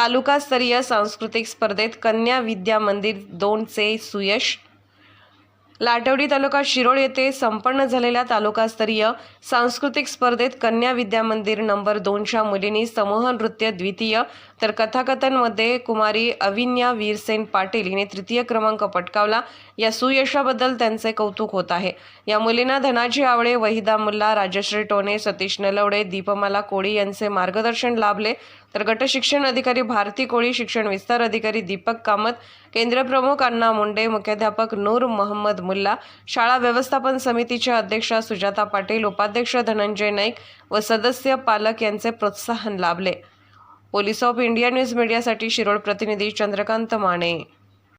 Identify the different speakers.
Speaker 1: तालुकास्तरीय सांस्कृतिक स्पर्धेत कन्या विद्या मंदिर 2चे सुयश। लाटवडी तालुका शिरोळ येथे संपन्न झालेल्या तालुकास्तरीय सांस्कृतिक स्पर्धेत कन्या विद्या मंदिर नंबर 2च्या मुलींनी समूह नृत्य द्वितीय तर कथाकथनमध्ये कुमारी अविन्या वीरसेन पाटील हिने तृतीय क्रमांक पटकावला। या सुयशाबद्दल त्यांचे कौतुक होत आहे। या मुलींना धनाजी आवळे, वहिदा मुल्ला, राजश्री टोने, सतीश नलवडे, दीपमाला कोळी यांचे मार्गदर्शन लाभले। तर गट शिक्षण अधिकारी भारती कोळी, शिक्षण विस्तार अधिकारी दीपक कामत, केंद्र प्रमुख अण्णा मुंडे, मुख्याध्यापक नूर मोहम्मद मुल्ला, शाळा व्यवस्थापन समितीच्या अध्यक्षा सुजाता पाटील, उपाध्यक्ष धनंजय नाईक व सदस्य पालक यांचे प्रोत्साहन लाभले। पोलीस ऑफ इंडिया न्यूज मीडियासाठी शिरोळ प्रतिनिधी चंद्रकांत माने।